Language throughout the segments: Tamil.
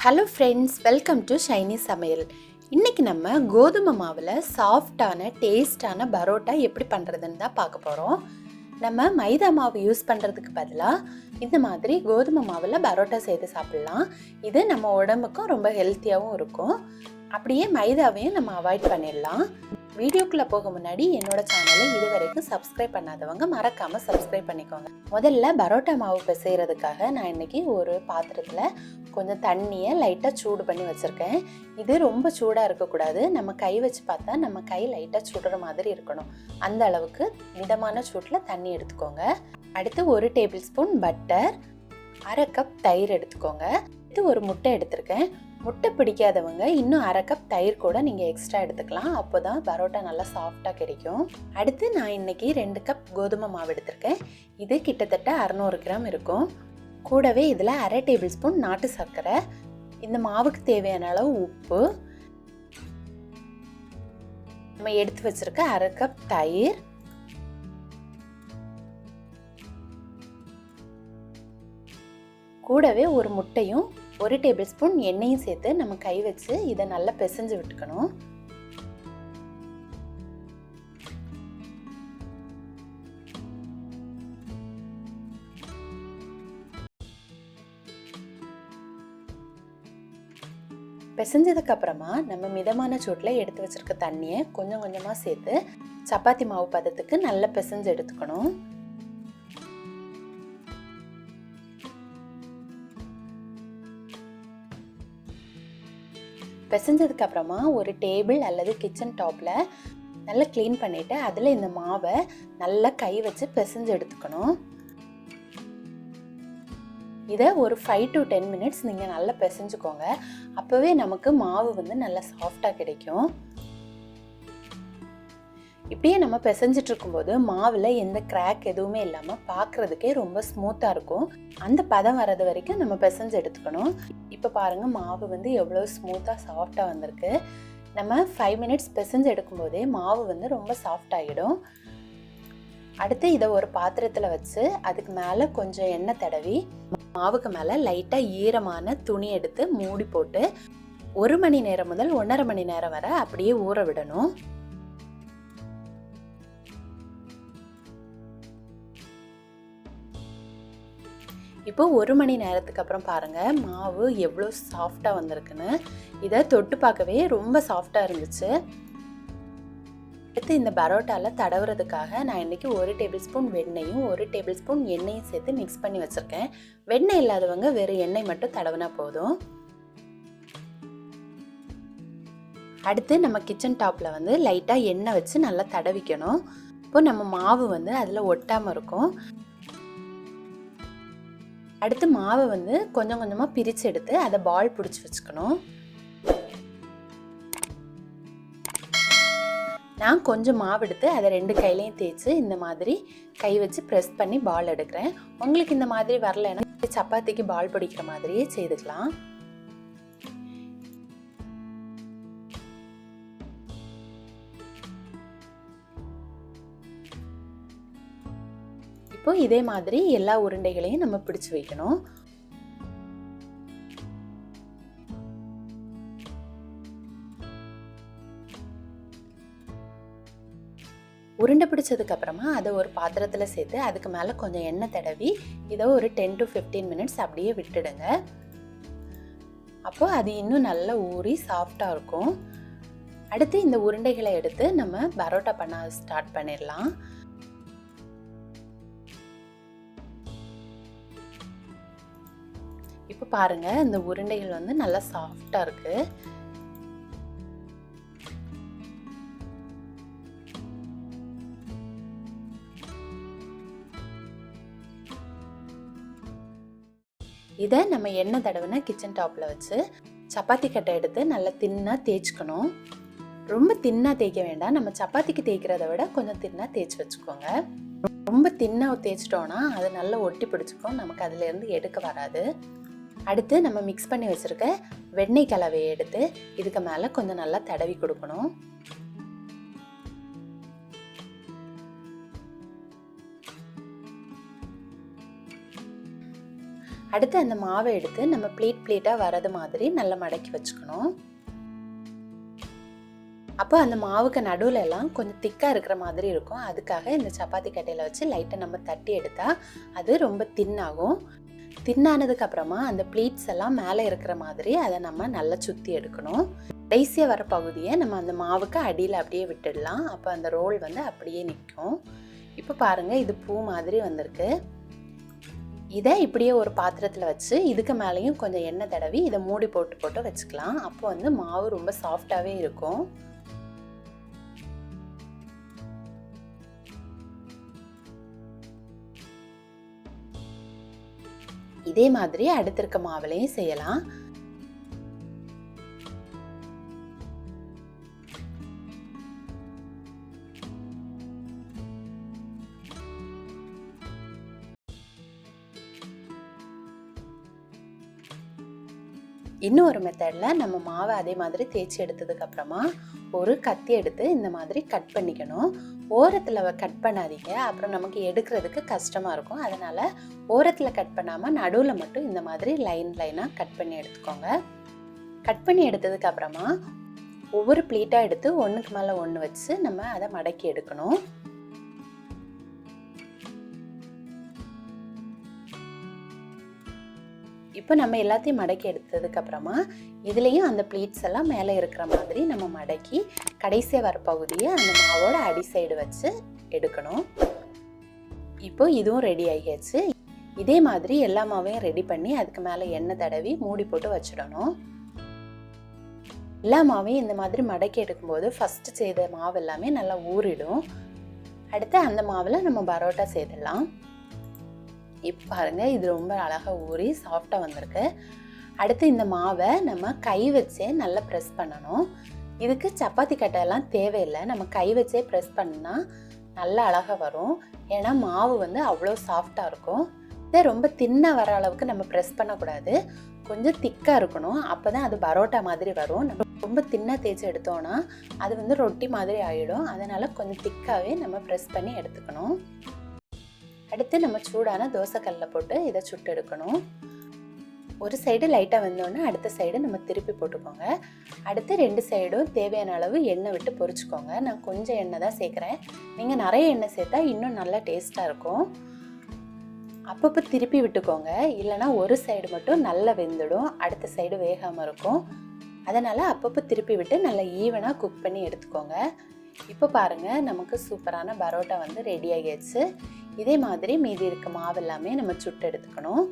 Hello friends, welcome to Shiny Samayal. இன்றைக்கி நம்ம கோதுமை மாவில் சாஃப்டான டேஸ்டான பரோட்டா எப்படி பண்ணுறதுன்னு தான் பார்க்க போகிறோம். நம்ம மைதா மாவு யூஸ் பண்ணுறதுக்கு பதிலாக இந்த மாதிரி கோதுமை மாவில் பரோட்டா செய்து சாப்பிட்லாம். இது நம்ம உடம்புக்கும் ரொம்ப ஹெல்த்தியாகவும் இருக்கும். அப்படியே மைதாவையும் நம்ம அவாய்ட் பண்ணிடலாம். வீடியோக்குள்ளே போக முன்னாடி என்னோட சேனலை இது வரைக்கும் சப்ஸ்கிரைப் பண்ணாதவங்க மறக்காமல் சப்ஸ்கிரைப் பண்ணிக்கோங்க. முதல்ல பரோட்டா மாவு பிசைகிறதுக்காக நான் இன்றைக்கி ஒரு பாத்திரத்தில் கொஞ்சம் தண்ணியை லைட்டாக சூடு பண்ணி வச்சுருக்கேன். இது ரொம்ப சூடாக இருக்கக்கூடாது. நம்ம கை வச்சு பார்த்தா நம்ம கை லைட்டாக சுடுற மாதிரி இருக்கணும். அந்த அளவுக்கு மிதமான சூட்டில் தண்ணி எடுத்துக்கோங்க. அடுத்து 1 டேபிள் ஸ்பூன் பட்டர், 1/2 கப் தயிர் எடுத்துக்கோங்க. இது ஒரு முட்டை எடுத்திருக்கேன். முட்டை பிடிக்காதவங்க இன்னும் 1/2 கப் தயிர் கூட நீங்கள் எக்ஸ்ட்ரா எடுத்துக்கலாம். அப்போ தான் பரோட்டா நல்லா சாஃப்டாக கிடைக்கும். அடுத்து நான் இன்றைக்கி 2 கப் கோதுமை மாவு எடுத்திருக்கேன். இது கிட்டத்தட்ட 600 கிராம் இருக்கும். கூடவே இதில் 1/2 டேபிள் ஸ்பூன் நாட்டு சர்க்கரை, இந்த மாவுக்கு தேவையான அளவு உப்பு, நம்ம எடுத்து வச்சிருக்க 1/2 கப் தயிர், கூடவே ஒரு முட்டையும் 1 டேபிள் ஸ்பூன் எண்ணெயும் சேர்த்து நம்ம கை வச்சு இதை நல்லா பிசைஞ்சு விட்டுக்கணும். பிசைஞ்சதுக்கு அப்புறமா நம்ம மிதமான சூட்டில் எடுத்து வச்சிருக்க தண்ணியை கொஞ்சம் கொஞ்சமாக சேர்த்து சப்பாத்தி மாவு பதத்துக்கு நல்லா பிசைஞ்சு எடுத்துக்கணும். பிசைஞ்சதுக்கு அப்புறமா ஒரு டேபிள் அல்லது கிச்சன் டாப்பில் நல்லா க்ளீன் பண்ணிவிட்டு அதில் இந்த மாவை நல்லா கை வச்சு பிசைஞ்சு எடுத்துக்கணும். இதை ஒரு 5 to 10 மினிட்ஸ் நீங்கள் நல்லா பிசைஞ்சுக்கோங்க. அப்போவே நமக்கு மாவு வந்து நல்லா சாஃப்டாக கிடைக்கும். இப்படியே நம்ம பிசைஞ்சிட்டு இருக்கும்போது மாவில் எந்த கிராக் எதுவுமே இல்லாமல் பார்க்குறதுக்கே ரொம்ப ஸ்மூத்தாக இருக்கும். அந்த பதம் வர்றது வரைக்கும் நம்ம பிசைஞ்சு எடுத்துக்கணும். இப்போ பாருங்கள், மாவு வந்து எவ்வளோ ஸ்மூத்தாக சாஃப்டாக வந்திருக்கு. நம்ம 5 மினிட்ஸ் பிசைஞ்சு எடுக்கும்போதே மாவு வந்து ரொம்ப சாஃப்டாகிடும். அடுத்து இதை ஒரு பாத்திரத்தில் வச்சு அதுக்கு மேலே கொஞ்சம் எண்ணெய் தடவி மாவுக்கு மேலே லைட்டாக ஈரமான துணி எடுத்து மூடி போட்டு 1 மணி நேரம் முதல் 1.5 மணி நேரம் வரை அப்படியே ஊற விடணும். இப்போ 1 மணி நேரத்துக்கு அப்புறம் பாருங்கள் மாவு எவ்வளோ சாஃப்டாக வந்திருக்குன்னு. இதை தொட்டு பார்க்கவே ரொம்ப சாஃப்டாக இருந்துச்சு. அடுத்து இந்த பரோட்டாவில் தடவுறதுக்காக நான் இன்றைக்கி 1 டேபிள் ஸ்பூன் வெண்ணெயும் 1 டேபிள் ஸ்பூன் எண்ணெயும் சேர்த்து மிக்ஸ் பண்ணி வச்சுருக்கேன். வெண்ணெய் இல்லாதவங்க வெறும் எண்ணெய் மட்டும் தடவினா போதும். அடுத்து நம்ம கிச்சன் டாப்பில் வந்து லைட்டாக எண்ணெய் வச்சு நல்லா தடவிக்கணும். இப்போ நம்ம மாவு வந்து அதில் ஒட்டாமல் இருக்கும். அடுத்து மாவை வந்து கொஞ்சம் கொஞ்சமாக பிரித்து எடுத்து அதை பால் பிடிச்சி வச்சுக்கணும். நான் கொஞ்சம் மாவு எடுத்து அதை 2 கையிலையும் தேய்ச்சி இந்த மாதிரி கை வச்சு ப்ரெஸ் பண்ணி பால் எடுக்கிறேன். உங்களுக்கு இந்த மாதிரி வரலைன்னா சப்பாத்திக்கு பால் பிடிக்கிற மாதிரியே செய்துக்கலாம். இப்போ இதே மாதிரி எல்லா உருண்டைகளையும் நம்ம பிடிச்சு வைக்கணும். உருண்டை பிடிச்சதுக்கு அப்புறமா அதை ஒரு பாத்திரத்தில் சேர்த்து அதுக்கு மேலே கொஞ்சம் எண்ணெய் தடவி இதை ஒரு 10 to 15 மினிட்ஸ் அப்படியே விட்டுடுங்க. அப்போ அது இன்னும் நல்லா ஊறி சாஃப்டாக இருக்கும். அடுத்து இந்த உருண்டைகளை எடுத்து நம்ம பரோட்டா பண்ண ஸ்டார்ட் பண்ணிடலாம். இப்போ பாருங்கள், இந்த உருண்டைகள் வந்து நல்லா சாஃப்டாக இருக்குது. இதை நம்ம எண்ணெய் தடவின கிச்சன் டாப்பில் வச்சு சப்பாத்தி கட்டை எடுத்து நல்லா தின்னாக தேய்ச்சிக்கணும். ரொம்ப தின்னாக தேய்க்க வேண்டாம். நம்ம சப்பாத்திக்கு தேய்க்கிறத விட கொஞ்சம் தின்னாக தேய்ச்சி வச்சுக்கோங்க. ரொம்ப தின்னாக தேய்ச்சிட்டோன்னா அது நல்லா ஒட்டி பிடிச்சிக்கும், நமக்கு அதிலேருந்து எடுக்க வராது. அடுத்து நம்ம மிக்ஸ் பண்ணி வச்சுருக்க வெண்ணெய் கலவையை எடுத்து இதுக்கு மேலே கொஞ்சம் நல்லா தடவி கொடுக்கணும். அடுத்து அந்த மாவை எடுத்து நம்ம பிளேட்டாக வரது மாதிரி நல்லா மடக்கி வச்சுக்கணும். அப்போ அந்த மாவுக்கு நடுவில் எல்லாம் கொஞ்சம் திக்காக இருக்கிற மாதிரி இருக்கும். அதுக்காக இந்த சப்பாத்தி கட்டையில் வச்சு லைட்டாக நம்ம தட்டி எடுத்தால் அது ரொம்ப தின்னாகும். தின்னானதுக்கு அப்புறமா அந்த பிளேட்ஸ் எல்லாம் மேலே இருக்கிற மாதிரி அதை நம்ம நல்லா சுற்றி எடுக்கணும். கடைசியாக வர பகுதியை நம்ம அந்த மாவுக்கு அடியில் அப்படியே விட்டுடலாம். அப்போ அந்த ரோல் வந்து அப்படியே நிற்கும். இப்போ பாருங்கள், இது பூ மாதிரி வந்திருக்கு. இதை இப்படியே ஒரு பாத்திரத்தில் வச்சு இதுக்கு மேலேயும் கொஞ்சம் எண்ணெய் தடவி இதை மூடி போட்டு வச்சுக்கலாம். அப்போ வந்து மாவு ரொம்ப சாஃப்டாகவே இருக்கும். இதே மாதிரி அடுத்திருக்க மாவுலையும் செய்யலாம். இன்னும் ஒரு மெத்தடில் நம்ம மாவை அதே மாதிரி தேய்ச்சி எடுத்ததுக்கப்புறமா ஒரு கத்தி எடுத்து இந்த மாதிரி கட் பண்ணிக்கணும். ஓரத்தில் கட் பண்ணாதீங்க, அப்புறம் நமக்கு எடுக்கிறதுக்கு கஷ்டமாக இருக்கும். அதனால் ஓரத்தில் கட் பண்ணாமல் நடுவில் மட்டும் இந்த மாதிரி லைனாக கட் பண்ணி எடுத்துக்கோங்க. கட் பண்ணி எடுத்ததுக்கப்புறமா ஒவ்வொரு பிளேட்டாக எடுத்து ஒன்றுக்கு மேலே ஒன்று வச்சு நம்ம அதை மடக்கி எடுக்கணும். இப்போ நம்ம எல்லாத்தையும் மடக்கி எடுத்ததுக்கப்புறமா இதுலேயும் அந்த பிளேட்ஸ் எல்லாம் மேலே இருக்கிற மாதிரி நம்ம மடக்கி கடைசியாக வர பகுதியை அந்த மாவோட அடி சைடு வச்சு எடுக்கணும். இப்போ இதுவும் ரெடி ஆகியாச்சு. இதே மாதிரி எல்லா மாவையும் ரெடி பண்ணி அதுக்கு மேலே எண்ணெய் தடவி மூடி போட்டு வச்சிடணும். எல்லா மாவையும் இந்த மாதிரி மடக்கி எடுக்கும்போது ஃபஸ்ட்டு செய்த மாவு எல்லாமே நல்லா ஊறிடும். அடுத்து அந்த மாவில் நம்ம பரோட்டா செய்திடலாம். இப்போ பாருங்கள், இது ரொம்ப அழகாக ஊறி சாஃப்டாக வந்திருக்கு. அடுத்து இந்த மாவை நம்ம கை வச்சே நல்லா ப்ரெஸ் பண்ணணும். இதுக்கு சப்பாத்தி கட்டையெல்லாம் தேவையில்லை, நம்ம கை வச்சே ப்ரெஸ் பண்ணால் நல்லா அழகாக வரும். ஏன்னா மாவு வந்து அவ்வளோ சாஃப்டாக இருக்கும். இதை ரொம்ப தின்னாக வர அளவுக்கு நம்ம ப்ரெஸ் பண்ணக்கூடாது, கொஞ்சம் திக்காக இருக்கணும். அப்போ தான் அது பரோட்டா மாதிரி வரும். நம்ம ரொம்ப தின்னாக தேய்ச்சி எடுத்தோன்னா அது வந்து ரொட்டி மாதிரி ஆகிடும். அதனால் கொஞ்சம் திக்காகவே நம்ம ப்ரெஸ் பண்ணி எடுத்துக்கணும். அடுத்து நம்ம சூடான தோசைக்கல்லில் போட்டு இதை சுட்டு எடுக்கணும். ஒரு சைடு லைட்டாக வெந்தோடனே அடுத்த சைடு நம்ம திருப்பி போட்டுக்கோங்க. அடுத்து 2 சைடும் தேவையான அளவு எண்ணெய் விட்டு பொரிச்சுக்கோங்க. நான் கொஞ்சம் எண்ணெய் தான் சேர்க்குறேன், நீங்கள் நிறைய எண்ணெய் சேர்த்தா இன்னும் நல்லா டேஸ்ட்டாக இருக்கும். அப்பப்போ திருப்பி விட்டுக்கோங்க, இல்லைனா ஒரு சைடு மட்டும் நல்லா வெந்துடும், அடுத்த சைடு வேகாமல் இருக்கும். அதனால் அப்பப்போ திருப்பி விட்டு நல்லா ஈவனாக குக் பண்ணி எடுத்துக்கோங்க. இப்போ பாருங்கள், நமக்கு சூப்பரான பரோட்டா வந்து ரெடி ஆகிடுச்சு. இதே மாதிரி மீதி இருக்க மாவு எல்லாமே நம்ம சுட்டு எடுத்துக்கணும்.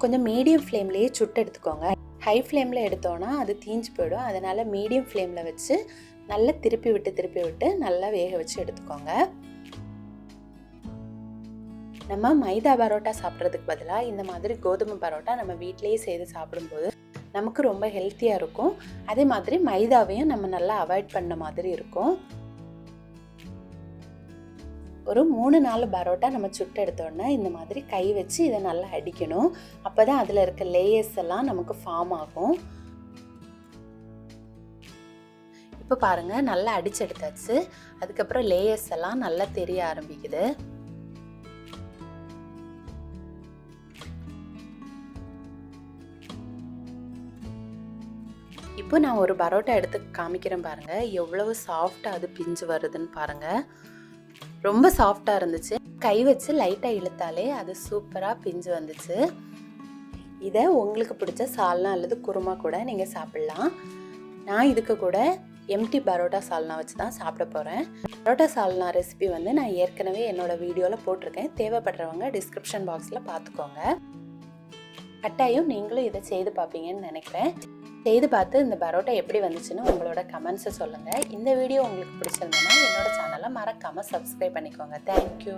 கொஞ்சம் மீடியம் ஃப்ளேம்லேயே சுட்டு எடுத்துக்கோங்க. ஹை ஃப்ளேமில் எடுத்தோன்னா அது தீஞ்சு போயிடும். அதனால் மீடியம் ஃப்ளேமில் வச்சு நல்லா திருப்பி விட்டு நல்லா வேக வச்சு எடுத்துக்கோங்க. நம்ம மைதா பரோட்டா சாப்பிட்றதுக்கு பதிலாக இந்த மாதிரி கோதுமை பரோட்டா நம்ம வீட்டிலேயே செய்து சாப்பிடும்போது நமக்கு ரொம்ப ஹெல்த்தியாக இருக்கும். அதே மாதிரி மைதாவையும் நம்ம நல்லா அவாய்ட் பண்ண மாதிரி இருக்கும். ஒரு 3-4 பரோட்டா நம்ம சுட்டு எடுத்தோன்னா இந்த மாதிரி கை வச்சு இதை நல்லா அடிக்கணும். அப்போ தான் அதில் இருக்க லேயர்ஸ் எல்லாம் நமக்கு ஃபார்ம் ஆகும். இப்போ பாருங்கள், நல்லா அடிச்சு எடுத்தாச்சு. அதுக்கப்புறம் லேயர்ஸ் எல்லாம் நல்லா தெரிய ஆரம்பிக்குது. இப்போ நான் ஒரு பரோட்டா எடுத்து காமிக்கிறேன் பாருங்கள், எவ்வளவு சாஃப்டாக அது பிஞ்சு வருதுன்னு பாருங்கள். ரொம்ப சாஃப்டாக இருந்துச்சு. கை வச்சு லைட்டாக இழுத்தாலே அது சூப்பராக பிஞ்சு வந்துச்சு. இதை உங்களுக்கு பிடிச்ச சால்னா அல்லது குருமா கூட நீங்கள் சாப்பிட்லாம். நான் இதுக்கு கூட எம்டி பரோட்டா சால்னா வச்சு தான் சாப்பிட போகிறேன். பரோட்டா சால்னா ரெசிபி வந்து நான் ஏற்கனவே என்னோடய வீடியோவில் போட்டிருக்கேன். தேவைப்படுறவங்க டிஸ்கிரிப்ஷன் பாக்ஸில் பார்த்துக்கோங்க. கட்டாயம் நீங்களும் இதை செய்து பார்ப்பீங்கன்னு நினைக்கிறேன். செய்து பார்த்து இந்த பரோட்டா எப்படி வந்துச்சுன்னு உங்களோட கமெண்ட்ஸை சொல்லுங்கள். இந்த வீடியோ உங்களுக்கு பிடிச்சிருந்ததுன்னா என்னோட சேனலை மறக்காமல் சப்ஸ்கிரைப் பண்ணிக்கோங்க. தேங்க்யூ.